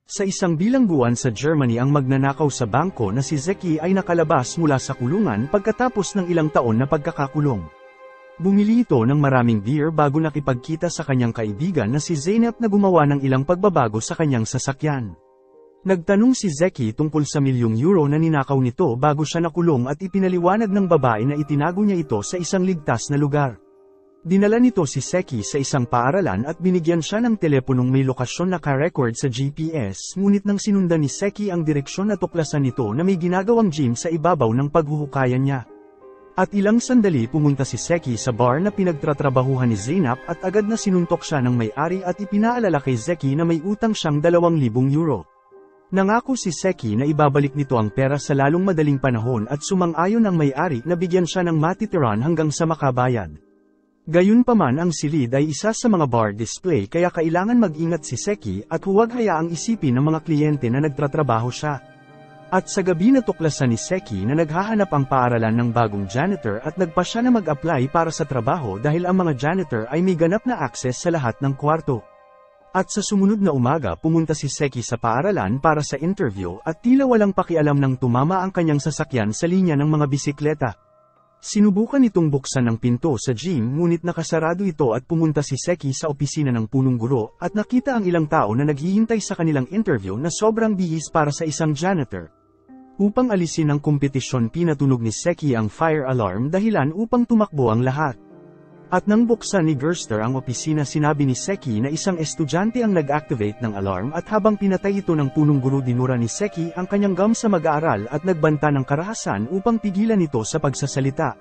Sa isang bilangguan sa Germany ang magnanakaw sa bangko na si Zeki ay nakalabas mula sa kulungan pagkatapos ng ilang taon na pagkakakulong. Bumili ito ng maraming beer bago nakipagkita sa kanyang kaibigan na si Zeynep na gumawa ng ilang pagbabago sa kanyang sasakyan. Nagtanong si Zeki tungkol sa milyong euro na ninakaw nito bago siya nakulong at ipinaliwanag ng babae na itinago niya ito sa isang ligtas na lugar. Dinala nito si Zeki sa isang paaralan at binigyan siya ng teleponong may lokasyon na ka-record sa GPS, ngunit nang sinundan ni Zeki ang direksyon at tuklasan nito na may ginagawang gym sa ibabaw ng paghuhukayan niya. At ilang sandali pumunta si Zeki sa bar na pinagtratrabahuhan ni Zeynep at agad na sinuntok siya ng may-ari at ipinaalala kay Zeki na may utang siyang 2,000 euro. Nangako si Zeki na ibabalik nito ang pera sa lalong madaling panahon at sumang-ayon ang may-ari na bigyan siya ng matitiran hanggang sa makabayad. Gayunpaman ang silid ay isa sa mga bar display kaya kailangan mag-ingat si Zeki at huwag hayaang isipin ng mga kliyente na nagtratrabaho siya. At sa gabi natuklasan ni Zeki na naghahanap ang paaralan ng bagong janitor at nagpa siya na mag-apply para sa trabaho dahil ang mga janitor ay may ganap na access sa lahat ng kwarto. At sa sumunod na umaga pumunta si Zeki sa paaralan para sa interview at tila walang pakialam nang tumama ang kanyang sasakyan sa linya ng mga bisikleta. Sinubukan itong buksan ng pinto sa gym ngunit nakasarado ito at pumunta si Zeki sa opisina ng punong guro at nakita ang ilang tao na naghihintay sa kanilang interview na sobrang bihis para sa isang janitor. Upang alisin ang kompetisyon pinatunog ni Zeki ang fire alarm dahilan upang tumakbo ang lahat. At nang buksan ni Gerster ang opisina sinabi ni Zeki na isang estudyante ang nag-activate ng alarm at habang pinatay ito ng punong guro dinura ni Zeki ang kanyang gum sa mag-aaral at nagbanta ng karahasan upang pigilan ito sa pagsasalita.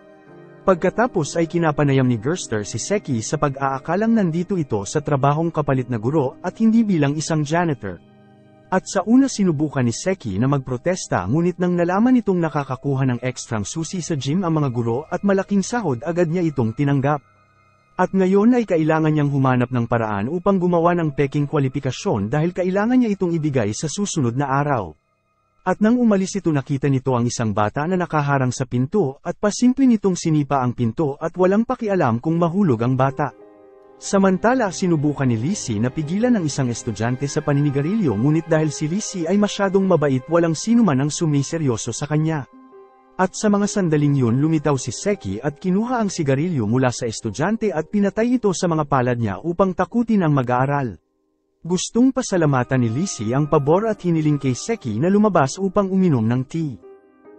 Pagkatapos ay kinapanayam ni Gerster si Zeki sa pag-aakalang nandito ito sa trabahong kapalit na guro at hindi bilang isang janitor. At sa una sinubukan ni Zeki na magprotesta ngunit nang nalaman itong nakakakuha ng ekstrang susi sa gym ang mga guro at malaking sahod agad niya itong tinanggap. At ngayon ay kailangan niyang humanap ng paraan upang gumawa ng peking kwalifikasyon dahil kailangan niya itong ibigay sa susunod na araw. At nang umalis ito nakita nito ang isang bata na nakaharang sa pinto at pasimple nitong sinipa ang pinto at walang pakialam kung mahulog ang bata. Samantala sinubukan ni Lizzie na pigilan ang isang estudyante sa paninigarilyo ngunit dahil si Lizzie ay masyadong mabait walang sinuman ang sumiseryoso sa kanya. At sa mga sandaling yun lumitaw si Zeki at kinuha ang sigarilyo mula sa estudyante at pinatay ito sa mga palad niya upang takutin ang mag-aaral. Gustong pasalamatan ni Lizzie ang pabor at hiniling kay Zeki na lumabas upang uminom ng tea.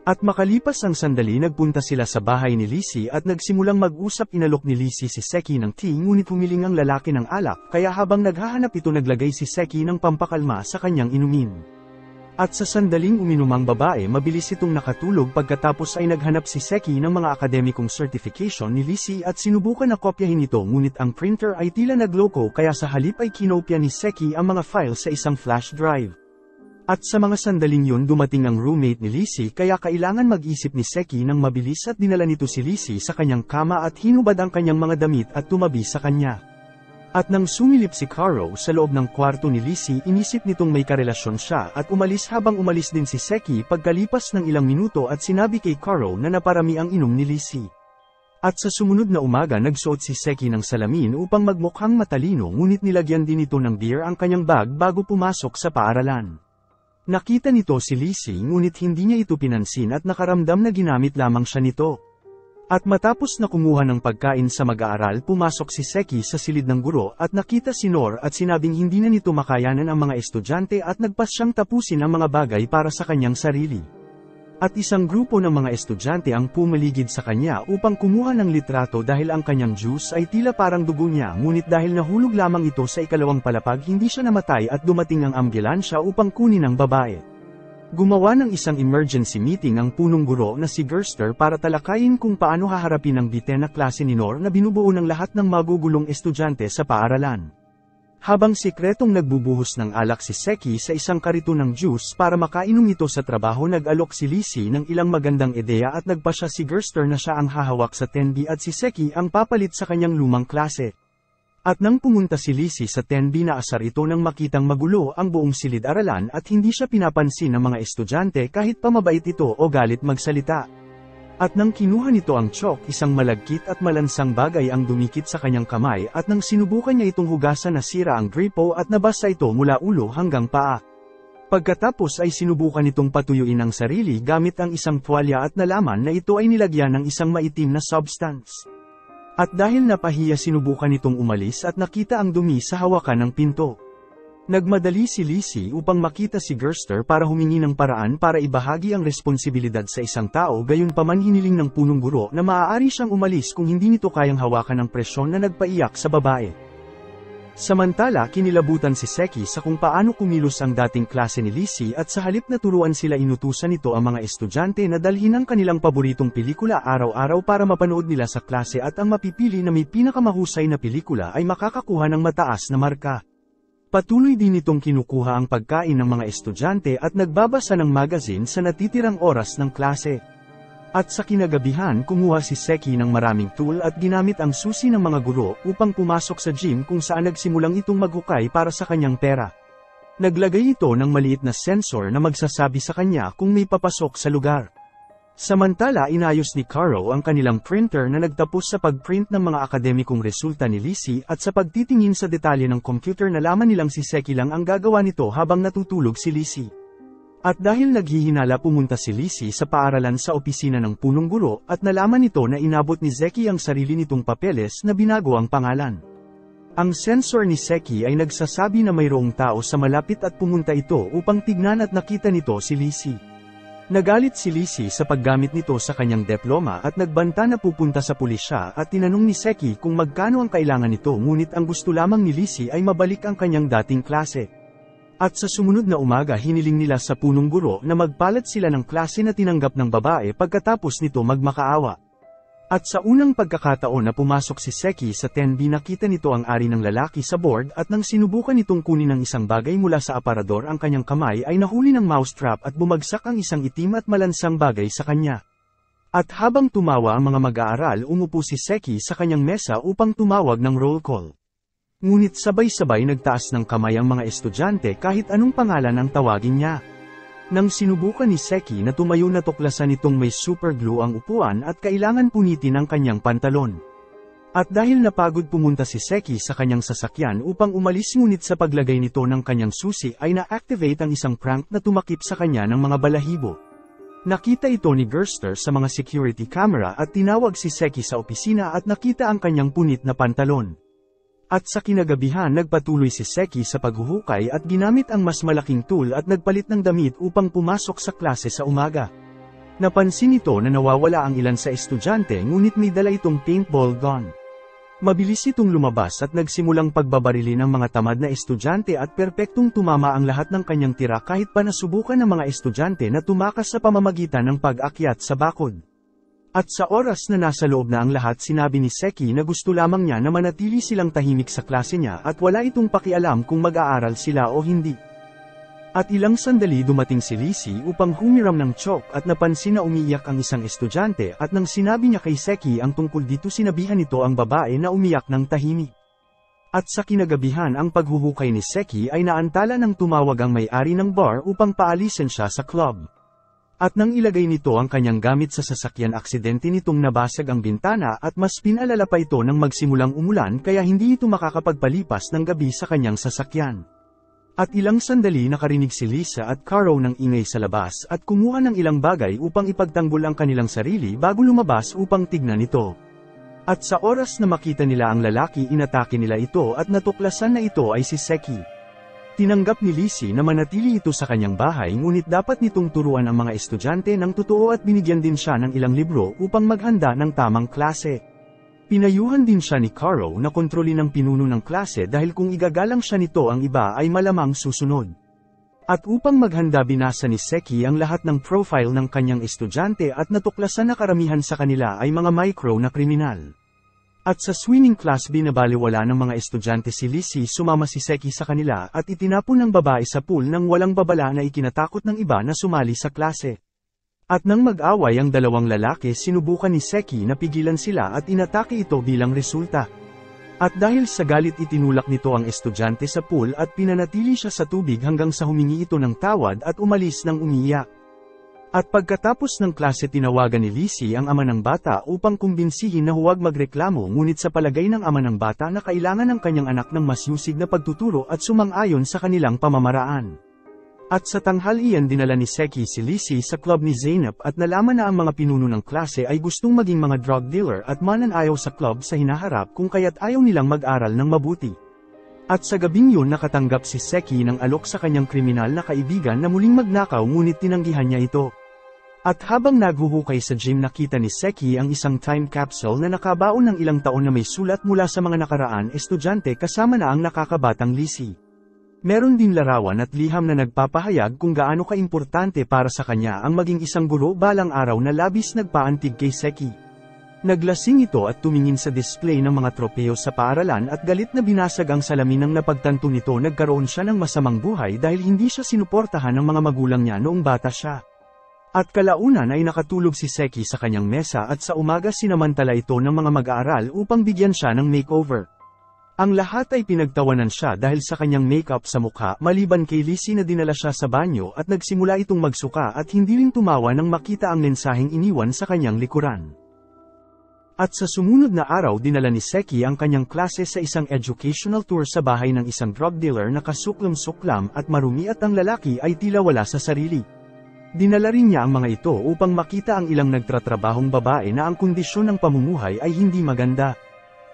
At makalipas ang sandali nagpunta sila sa bahay ni Lizzie at nagsimulang mag-usap inalok ni Lizzie si Zeki ng tea ngunit humiling ang lalaki ng alak kaya habang naghahanap ito naglagay si Zeki ng pampakalma sa kanyang inumin. At sa sandaling uminom ang babae mabilis itong nakatulog pagkatapos ay naghanap si Zeki ng mga akademikong certification ni Lizzie at sinubukan na kopyahin ito ngunit ang printer ay tila nagloko kaya sa halip ay kinopya ni Zeki ang mga file sa isang flash drive. At sa mga sandaling yun dumating ang roommate ni Lizzie kaya kailangan mag-isip ni Zeki ng mabilis at dinala nito si Lizzie sa kanyang kama at hinubad ang kanyang mga damit at tumabi sa kanya. At nang sumilip si Caro sa loob ng kwarto ni Lizzie inisip nitong may karelasyon siya at umalis habang umalis din si Zeki pagkalipas ng ilang minuto at sinabi kay Caro na naparami ang inom ni Lizzie. At sa sumunod na umaga nagsuot si Zeki ng salamin upang magmukhang matalino ngunit nilagyan din ito ng beer ang kanyang bag bago pumasok sa paaralan. Nakita nito si Lizzie ngunit hindi niya ito pinansin at nakaramdam na ginamit lamang siya nito. At matapos na kumuha ng pagkain sa mag-aaral pumasok si Zeki sa silid ng guro at nakita si Nor at sinabing hindi na nito makayanan ang mga estudyante at nagpas siyang tapusin ang mga bagay para sa kanyang sarili. At isang grupo ng mga estudyante ang pumaligid sa kanya upang kumuha ng litrato dahil ang kanyang juice ay tila parang dugo niya ngunit dahil nahulog lamang ito sa ikalawang palapag hindi siya namatay at dumating ang ambulansya upang kunin ang babae. Gumawa ng isang emergency meeting ang punong guro na si Gerster para talakayin kung paano haharapin ang bite na klase ni Nor na binubuo ng lahat ng magugulong estudyante sa paaralan. Habang sikretong nagbubuhos ng alak si Zeki sa isang kariton ng juice para makainom ito sa trabaho nag-alok si Lizzie ng ilang magandang ideya at nagpasya si Gerster na siya ang hahawak sa 10B at si Zeki ang papalit sa kanyang lumang klase. At nang pumunta si Lizzie sa 10B naasar ito nang makitang magulo ang buong silid-aralan at hindi siya pinapansin ng mga estudyante kahit pa mabait ito o galit magsalita. At nang kinuha nito ang chalk isang malagkit at malansang bagay ang dumikit sa kanyang kamay at nang sinubukan niya itong hugasan nasira ang gripo at nabasa ito mula ulo hanggang paa. Pagkatapos ay sinubukan nitong patuyuin ang sarili gamit ang isang tuwalya at nalaman na ito ay nilagyan ng isang maitim na substance. At dahil napahiya sinubukan nitong umalis at nakita ang dumi sa hawakan ng pinto. Nagmadali si Lizzie upang makita si Gerster para humingi ng paraan para ibahagi ang responsibilidad sa isang tao, gayunpaman hiniling ng punong guro na maaari siyang umalis kung hindi nito kayang hawakan ang presyon na nagpaiyak sa babae. Samantala kinilabutan si Seki sa kung paano kumilos ang dating klase ni Lizzie at sa halip na turuan sila inutusan nito ang mga estudyante na dalhin ang kanilang paboritong pelikula araw-araw para mapanood nila sa klase at ang mapipili na may pinakamahusay na pelikula ay makakakuha ng mataas na marka. Patuloy din nitong kinukuha ang pagkain ng mga estudyante at nagbabasa ng magazine sa natitirang oras ng klase. At sa kinagabihan kumuha si Seki ng maraming tool at ginamit ang susi ng mga guro upang pumasok sa gym kung saan nagsimulang itong maghukay para sa kanyang pera. Naglagay ito ng maliit na sensor na magsasabi sa kanya kung may papasok sa lugar. Samantala inayos ni Caro ang kanilang printer na nagtapos sa pagprint ng mga akademikong resulta ni Lizzie at sa pagtitingin sa detalye ng computer nalaman nilang si Seki lang ang gagawa nito habang natutulog si Lizzie. At dahil naghihinala pumunta si Lizzie sa paaralan sa opisina ng punong guro at nalaman nito na inabot ni Seki ang sarili nitong papeles na binago ang pangalan. Ang sensor ni Seki ay nagsasabi na mayroong tao sa malapit at pumunta ito upang tignan at nakita nito si Lizzie. Nagalit si Lizzie sa paggamit nito sa kanyang diploma at nagbanta na pupunta sa pulisya at tinanong ni Seki kung magkano ang kailangan nito, ngunit ang gusto lamang ni Lizzie ay mabalik ang kanyang dating klase. At sa sumunod na umaga hiniling nila sa punong guro na magpalat sila ng klase na tinanggap ng babae pagkatapos nito magmakaawa. At sa unang pagkakataon na pumasok si Seki sa 10B nakita nito ang ari ng lalaki sa board at nang sinubukan nitong kunin ng isang bagay mula sa aparador ang kanyang kamay ay nahuli ng mousetrap at bumagsak ang isang itim at malansang bagay sa kanya. At habang tumawa ang mga mag-aaral umupo si Seki sa kanyang mesa upang tumawag ng roll call. Ngunit sabay-sabay nagtaas ng kamay ang mga estudyante kahit anong pangalan ang tawagin niya. Nang sinubukan ni Seki na tumayo natuklasan nitong may superglue ang upuan at kailangan punitin ang kanyang pantalon. At dahil napagod pumunta si Seki sa kanyang sasakyan upang umalis ngunit sa paglagay nito ng kanyang susi ay na-activate ang isang prank na tumakip sa kanya ng mga balahibo. Nakita ito ni Gerster sa mga security camera at tinawag si Seki sa opisina at nakita ang kanyang punit na pantalon. At sa kinagabihan nagpatuloy si Seki sa paghuhukay at ginamit ang mas malaking tool at nagpalit ng damit upang pumasok sa klase sa umaga. Napansin nito na nawawala ang ilan sa estudyante ngunit may dala itong paintball gun. Mabilis itong lumabas at nagsimulang pagbabarili ng mga tamad na estudyante at perpektong tumama ang lahat ng kanyang tira kahit pa nasubukan ng mga estudyante na tumakas sa pamamagitan ng pag-akyat sa bakod. At sa oras na nasa loob na ang lahat sinabi ni Seki na gusto lamang niya na manatili silang tahimik sa klase niya at wala itong pakialam kung mag-aaral sila o hindi. At ilang sandali dumating si Lizzie upang humiram ng chalk at napansin na umiiyak ang isang estudyante at nang sinabi niya kay Seki ang tungkol dito sinabihan nito ang babae na umiyak ng tahimik. At sa kinagabihan ang paghuhukay ni Seki ay naantala ng tumawag ang may-ari ng bar upang paalisin siya sa club. At nang ilagay nito ang kanyang gamit sa sasakyan aksidente nitong nabasag ang bintana at mas pinalala pa ito nang magsimulang umulan kaya hindi ito makakapagpalipas ng gabi sa kanyang sasakyan. At ilang sandali nakarinig si Lisa at Caro ng ingay sa labas at kumuha ng ilang bagay upang ipagtanggol ang kanilang sarili bago lumabas upang tignan ito. At sa oras na makita nila ang lalaki inatake nila ito at natuklasan na ito ay si Seki. Tinanggap ni Lizzie na manatili ito sa kanyang bahay ngunit dapat nitong turuan ang mga estudyante ng totoo at binigyan din siya ng ilang libro upang maghanda ng tamang klase. Pinayuhan din siya ni Caro na kontrolin ang pinuno ng klase dahil kung igagalang siya nito ang iba ay malamang susunod. At upang maghanda binasa ni Seki ang lahat ng profile ng kanyang estudyante at natuklasan na karamihan sa kanila ay mga micro na kriminal. At sa swimming class binabaliwala ng mga estudyante si Lizzie sumama si Seki sa kanila at itinapon ng babae sa pool nang walang babala na ikinatakot ng iba na sumali sa klase. At nang mag-away ang dalawang lalaki sinubukan ni Seki na pigilan sila at inatake ito bilang resulta. At dahil sa galit itinulak nito ang estudyante sa pool at pinanatili siya sa tubig hanggang sa humingi ito ng tawad at umalis ng umiiyak. At pagkatapos ng klase tinawagan ni Lizzie ang ama ng bata upang kumbinsihin na huwag magreklamo ngunit sa palagay ng ama ng bata na kailangan ng kanyang anak ng mas yusig na pagtuturo at sumang-ayon sa kanilang pamamaraan. At sa tanghalian dinala ni Seki si Lizzie sa club ni Zeynep at nalaman na ang mga pinuno ng klase ay gustong maging mga drug dealer at mananayaw sa club sa hinaharap kung kaya't ayaw nilang mag-aral ng mabuti. At sa gabing yun nakatanggap si Seki ng alok sa kanyang kriminal na kaibigan na muling magnakaw ngunit tinanggihan niya ito. At habang naghuhukay sa gym nakita ni Seki ang isang time capsule na nakabaon ng ilang taon na may sulat mula sa mga nakaraan estudyante kasama na ang nakakabatang Lizzie. Meron din larawan at liham na nagpapahayag kung gaano kaimportante para sa kanya ang maging isang guro balang araw na labis nagpaantig kay Seki. Naglasing ito at tumingin sa display ng mga tropeo sa paaralan at galit na binasag ang salamin ng napagtanto nito nagkaroon siya ng masamang buhay dahil hindi siya sinuportahan ng mga magulang niya noong bata siya. At kalaunan ay nakatulog si Seki sa kanyang mesa at sa umaga sinamantala ito ng mga mag-aaral upang bigyan siya ng makeover. Ang lahat ay pinagtawanan siya dahil sa kanyang makeup sa mukha maliban kay Lizzie na dinala siya sa banyo at nagsimula itong magsuka at hindi rin tumawa nang makita ang mensaheng iniwan sa kanyang likuran. At sa sumunod na araw dinala ni Seki ang kanyang klase sa isang educational tour sa bahay ng isang drug dealer na kasuklam-suklam at marumi at ang lalaki ay tila wala sa sarili. Dinala rin niya ang mga ito upang makita ang ilang nagtatrabahong babae na ang kondisyon ng pamumuhay ay hindi maganda.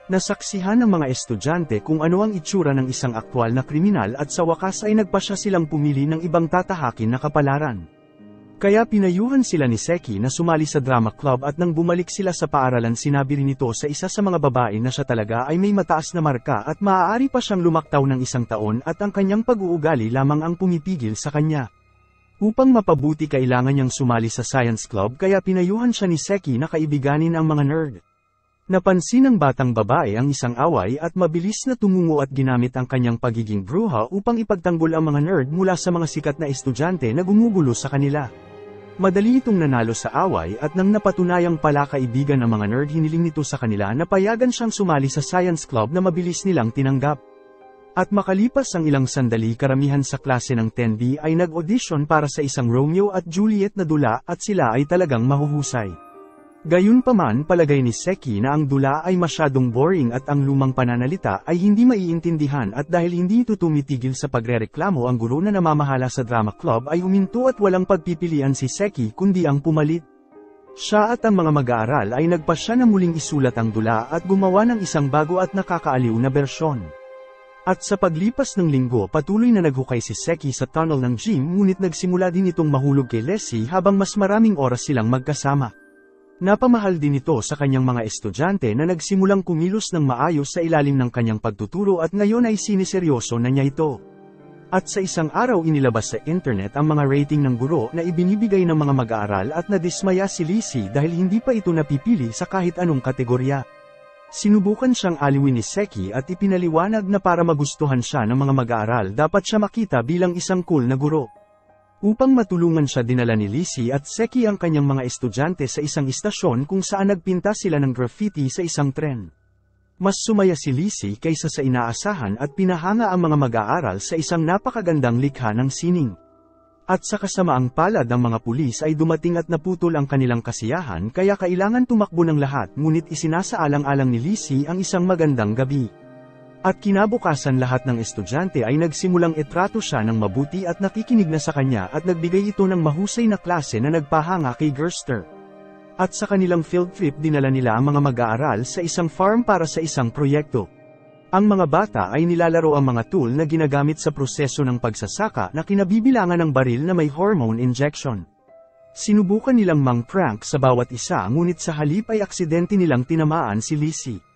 Nasaksihan ng mga estudyante kung ano ang itsura ng isang aktwal na kriminal at sa wakas ay nagpasya silang pumili ng ibang tatahakin na kapalaran. Kaya pinayuhan sila ni Seki na sumali sa drama club at nang bumalik sila sa paaralan sinabi rin ito sa isa sa mga babae na siya talaga ay may mataas na marka at maaari pa siyang lumaktaw ng 1 taon at ang kanyang pag-uugali lamang ang pumipigil sa kanya. Upang mapabuti kailangan niyang sumali sa science club kaya pinayuhan siya ni Seki na kaibiganin ang mga nerd. Napansin ng batang babae ang isang away at mabilis na tumungo at ginamit ang kanyang pagiging bruha upang ipagtanggol ang mga nerd mula sa mga sikat na estudyante na gumugulo sa kanila. Madali itong nanalo sa away at nang napatunayang pala kaibigan ng mga nerd hiniling nito sa kanila na payagan siyang sumali sa science club na mabilis nilang tinanggap. At makalipas ang ilang sandali karamihan sa klase ng 10B ay nag-audition para sa isang Romeo at Juliet na dula at sila ay talagang mahuhusay. Gayunpaman palagay ni Seki na ang dula ay masyadong boring at ang lumang pananalita ay hindi maiintindihan at dahil hindi ito tumitigil sa pagrereklamo ang guro na namamahala sa drama club ay huminto at walang pagpipilian si Seki kundi ang pumalit. Siya at ang mga mag-aaral ay nagpasya na muling isulat ang dula at gumawa ng isang bago at nakakaaliw na bersyon. At sa paglipas ng linggo patuloy na naghukay si Seki sa tunnel ng gym ngunit nagsimula din itong mahulog kay Lizzie habang mas maraming oras silang magkasama. Napamahal din ito sa kanyang mga estudyante na nagsimulang kumilos ng maayos sa ilalim ng kanyang pagtuturo at ngayon ay siniseryoso na niya ito. At sa isang araw inilabas sa internet ang mga rating ng guro na ibinibigay ng mga mag-aaral at nadismaya si Lizzie dahil hindi pa ito napipili sa kahit anong kategorya. Sinubukan siyang aliwin ni Seki at ipinaliwanag na para magustuhan siya ng mga mag-aaral dapat siya makita bilang isang cool na guro. Upang matulungan siya dinala ni Lizzie at Seki ang kanyang mga estudyante sa isang istasyon kung saan nagpinta sila ng graffiti sa isang tren. Mas sumaya si Lizzie kaysa sa inaasahan at pinahanga ang mga mag-aaral sa isang napakagandang likha ng sining. At sa kasamaang palad ng mga pulis ay dumating at naputol ang kanilang kasiyahan kaya kailangan tumakbo ng lahat ngunit isinasaalang-alang ni Lizzie ang isang magandang gabi. At kinabukasan lahat ng estudyante ay nagsimulang itrato siya ng mabuti at nakikinig na sa kanya at nagbigay ito ng mahusay na klase na nagpahanga kay Gerster. At sa kanilang field trip dinala nila ang mga mag-aaral sa isang farm para sa isang proyekto. Ang mga bata ay nilalaro ang mga tool na ginagamit sa proseso ng pagsasaka na kinabibilangan ng baril na may hormone injection. Sinubukan nilang mang-prank sa bawat isa ngunit sa halip ay aksidente nilang tinamaan si Lizzie.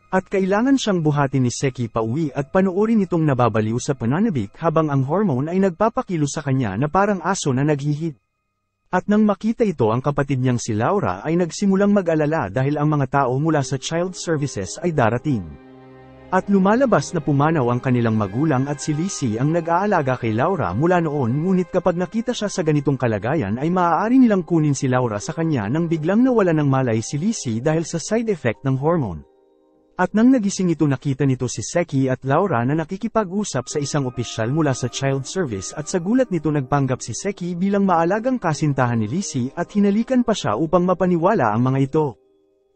At kailangan siyang buhatin ni Seki pauwi at panoorin itong nababaliw sa pananabik habang ang hormone ay nagpapakilo sa kanya na parang aso na naghihid. At nang makita ito ang kapatid niyang si Laura ay nagsimulang mag-alala dahil ang mga tao mula sa Child Services ay darating. At lumalabas na pumanaw ang kanilang magulang at si Lizzie ang nag-aalaga kay Laura mula noon ngunit kapag nakita siya sa ganitong kalagayan ay maaari nilang kunin si Laura sa kanya nang biglang nawala ng malay si Lizzie dahil sa side effect ng hormone. At nang nagising ito nakita nito si Seki at Laura na nakikipag-usap sa isang opisyal mula sa Child Service at sa gulat nito nagpanggap si Seki bilang maalagang kasintahan ni Lizzie at hinalikan pa siya upang mapaniwala ang mga ito.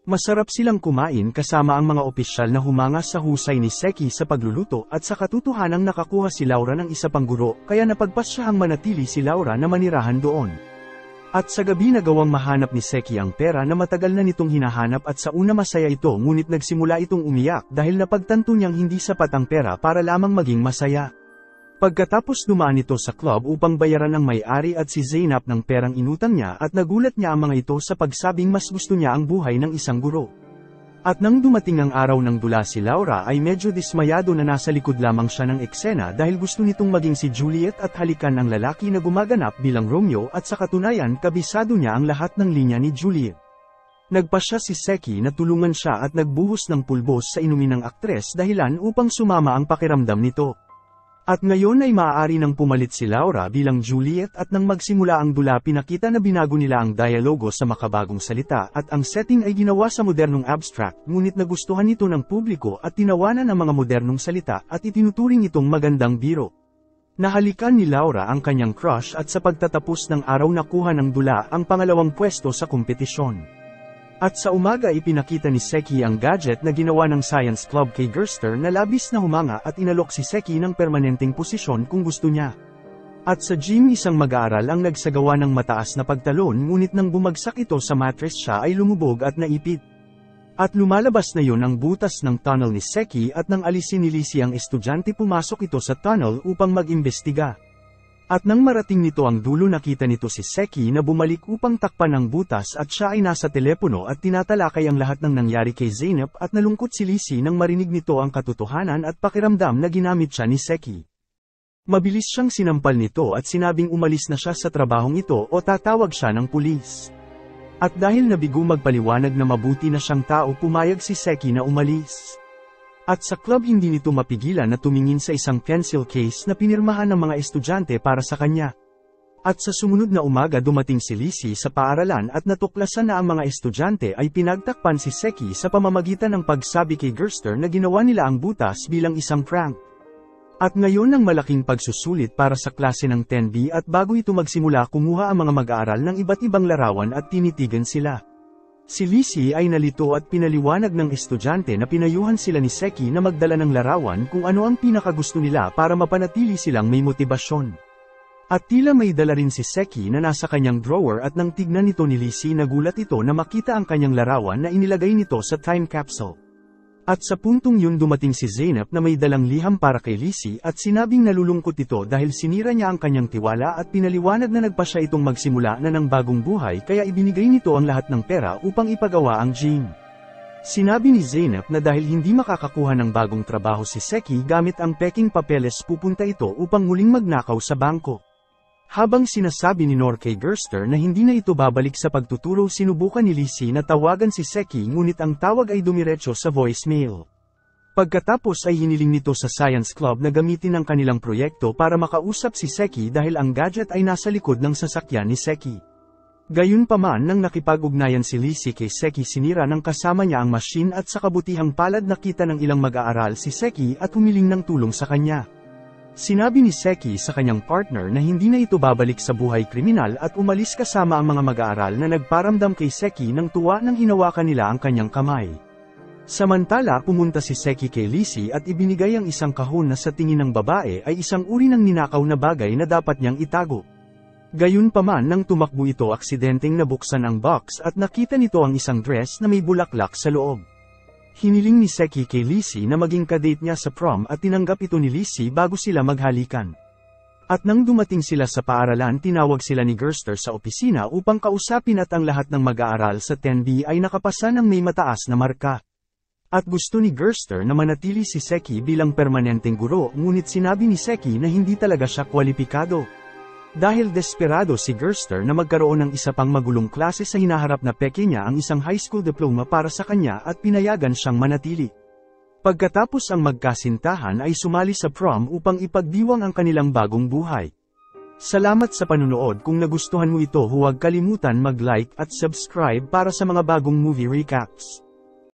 Masarap silang kumain kasama ang mga opisyal na humanga sa husay ni Seki sa pagluluto at sa katotohanang nakakuha si Laura ng isa pang guro kaya napagpasyahang manatili si Laura na manirahan doon. At sa gabi nagawang mahanap ni Seki ang pera na matagal na nitong hinahanap at sa una masaya ito ngunit nagsimula itong umiyak dahil napagtanto niyang hindi sapat ang pera para lamang maging masaya. Pagkatapos dumaan ito sa club upang bayaran ang may-ari at si Zeynep ng perang inutang niya at nagulat niya ang mga ito sa pagsabing mas gusto niya ang buhay ng isang guro. At nang dumating ang araw ng dula si Laura ay medyo dismayado na nasa likod lamang siya ng eksena dahil gusto nitong maging si Juliet at halikan ang lalaki na gumaganap bilang Romeo at sa katunayan kabisado niya ang lahat ng linya ni Juliet. Nagpa siya si Seki na tulungan siya at nagbuhos ng pulbos sa inumin ng aktres dahilan upang sumama ang pakiramdam nito. At ngayon ay maaari nang pumalit si Laura bilang Juliet at nang magsimula ang dula pinakita na binago nila ang dialogo sa makabagong salita at ang setting ay ginawa sa modernong abstract ngunit nagustuhan ito ng publiko at tinawanan ang mga modernong salita at itinuturing itong magandang biro. Nahalikan ni Laura ang kanyang crush at sa pagtatapos ng araw nakuha ng dula ang pangalawang pwesto sa kompetisyon. At sa umaga ipinakita ni Seki ang gadget na ginawa ng Science Club kay Gerster na labis na humanga at inalok si Seki ng permanenteng posisyon kung gusto niya. At sa gym isang mag-aaral ang nagsagawa ng mataas na pagtalon ngunit nang bumagsak ito sa mattress siya ay lumubog at naipit. At lumalabas na yon ang butas ng tunnel ni Seki at nang alisin ni Lizzie ang estudyante pumasok ito sa tunnel upang mag-imbestiga. At nang marating nito ang dulo nakita nito si Seki na bumalik upang takpan ang butas at siya ay nasa telepono at tinatalakay ang lahat ng nangyari kay Zeynep at nalungkot si Lizzie nang marinig nito ang katotohanan at pakiramdam na ginamit siya ni Seki. Mabilis siyang sinampal nito at sinabing umalis na siya sa trabahong ito o tatawag siya ng pulis. At dahil nabigo magpaliwanag na mabuti na siyang tao pumayag si Seki na umalis. At sa club hindi nito mapigilan na tumingin sa isang pencil case na pinirmahan ng mga estudyante para sa kanya. At sa sumunod na umaga dumating si Lizzie sa paaralan at natuklasan na ang mga estudyante ay pinagtakpan si Seki sa pamamagitan ng pagsabi kay Gerster na ginawa nila ang butas bilang isang prank. At ngayon ang malaking pagsusulit para sa klase ng 10B at bago ito magsimula kumuha ang mga mag-aaral ng iba't ibang larawan at tinitigan sila. Si Lizzie ay nalito at pinaliwanag ng estudyante na pinayuhan sila ni Seki na magdala ng larawan kung ano ang pinakagusto nila para mapanatili silang may motibasyon. At tila may dala rin si Seki na nasa kanyang drawer at nang tignan nito ni Lizzie nagulat ito na makita ang kanyang larawan na inilagay nito sa time capsule. At sa puntong yun dumating si Zeynep na may dalang liham para kay Lizzie at sinabing nalulungkot ito dahil sinira niya ang kanyang tiwala at pinaliwanag na nagpa siya itong magsimula na ng bagong buhay kaya ibinigay nito ang lahat ng pera upang ipagawa ang gym. Sinabi ni Zeynep na dahil hindi makakakuha ng bagong trabaho si Seki gamit ang peking papeles pupunta ito upang muling magnakaw sa bangko. Habang sinasabi ni Nor kay Gerster na hindi na ito babalik sa pagtuturo sinubukan ni Lizzie na tawagan si Seki ngunit ang tawag ay dumiretso sa voicemail. Pagkatapos ay hiniling nito sa Science Club na gamitin ang kanilang proyekto para makausap si Seki dahil ang gadget ay nasa likod ng sasakyan ni Seki. Gayunpaman nang nakipag-ugnayan si Lizzie kay Seki sinira ng kasama niya ang machine at sa kabutihang palad nakita ng ilang mag-aaral si Seki at humiling ng tulong sa kanya. Sinabi ni Seki sa kanyang partner na hindi na ito babalik sa buhay kriminal at umalis kasama ang mga mag-aaral na nagparamdam kay Seki ng tuwa nang hinawakan nila ang kanyang kamay. Samantala pumunta si Seki kay Lizzie at ibinigay ang isang kahon na sa tingin ng babae ay isang uri ng ninakaw na bagay na dapat niyang itago. Gayunpaman nang tumakbo ito aksidenteng nabuksan ang box at nakita nito ang isang dress na may bulaklak sa loob. Hiniling ni Seki kay Lizzie na maging kadate niya sa prom at tinanggap ito ni Lizzie bago sila maghalikan. At nang dumating sila sa paaralan tinawag sila ni Gerster sa opisina upang kausapin at ang lahat ng mag-aaral sa 10B ay nakapasa ng may mataas na marka. At gusto ni Gerster na manatili si Seki bilang permanenteng guro ngunit sinabi ni Seki na hindi talaga siya kwalipikado. Dahil desperado si Gerster na magkaroon ng isa pang magulong klase sa hinaharap na peke niya ang isang high school diploma para sa kanya at pinayagan siyang manatili. Pagkatapos ang magkasintahan ay sumali sa prom upang ipagdiwang ang kanilang bagong buhay. Salamat sa panunood. Kung nagustuhan mo ito huwag kalimutan mag-like at subscribe para sa mga bagong movie recaps.